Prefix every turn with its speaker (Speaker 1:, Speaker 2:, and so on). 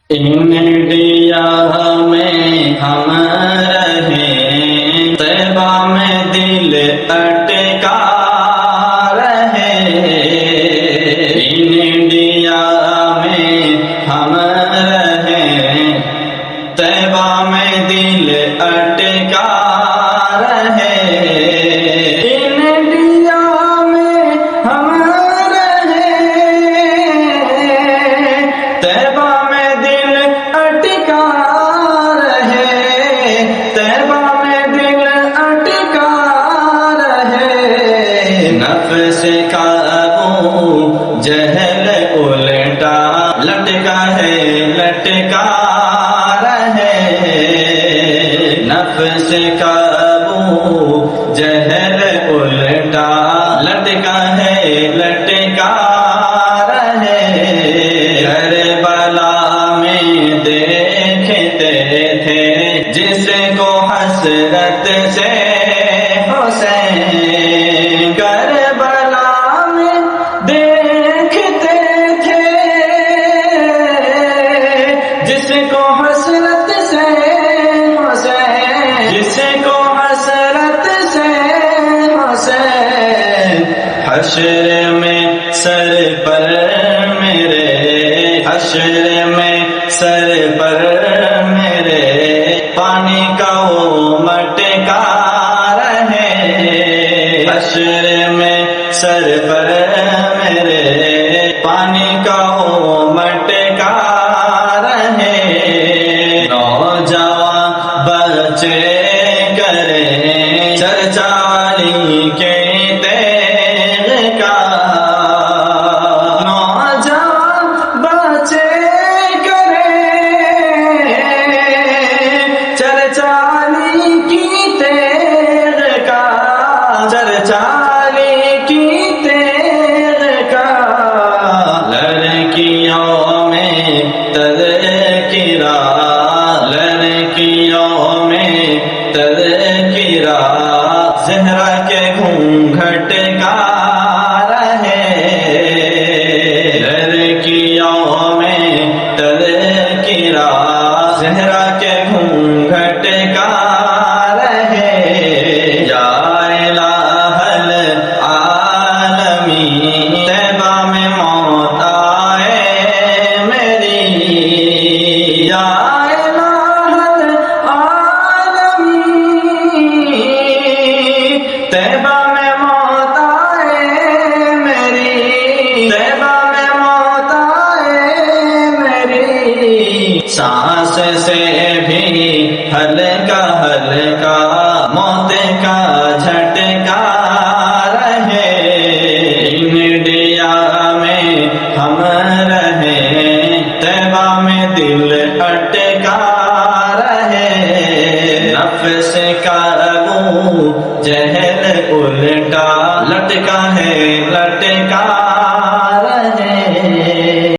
Speaker 1: India میں ہم رہیں، طیبہ میں دل اٹکا رہے۔ انڈیا میں ہم رہیں، طیبہ میں دل اٹکا رہے۔ انڈیا میں ہم رہیں، طیبہ میں دل اٹکا رہے، طیبہ میں دل اٹکا رہے۔ نفس کا ابو جہل الٹا لٹکا ہے، لٹکا رہے۔ نفس کا ابو جہل الٹا لٹکا ہے، لٹکا رہے۔ کربلا میں دیکھتے تھے جس کو حسرت سے حسین، کربلا میں دیکھتے تھے جس کو حسرت سے حسین، جس کو حسرت سے حسین۔ حشر میں سر پر میرے، حشر میں سر پر میرے، پانی کا وہ مٹکا رہے۔ حشر میں سر پر میرے، پانی کا وہ مٹکا رہے۔ نوجوان بچے کریں چرچا علی کے تیغ کا، نوجوان بچے کریں چرچا علی کی تیغ کا، چرچا علی کی تیغ کا۔ لڑکیوں میں تذکرہ، لڑکیوں میں تذکرہ، زہرا کے گھونگھٹ کا رہے۔ لڑکیوں میں تذکرہ، زہرا کے گھونگھٹ کا رہے۔ یا الہ العالمین، طیبہ میں موت آئے میری، یا الہ العالمین، طیبہ میں موت آئے میری، طیبہ میں موت آئے میری۔ سانس سے بھی ہلکا ہلکا موت کا جھٹکا رہے۔ انڈیا میں ہم رہیں، طیبہ میں دل اٹکا رہے۔ نفس کا ابو جہل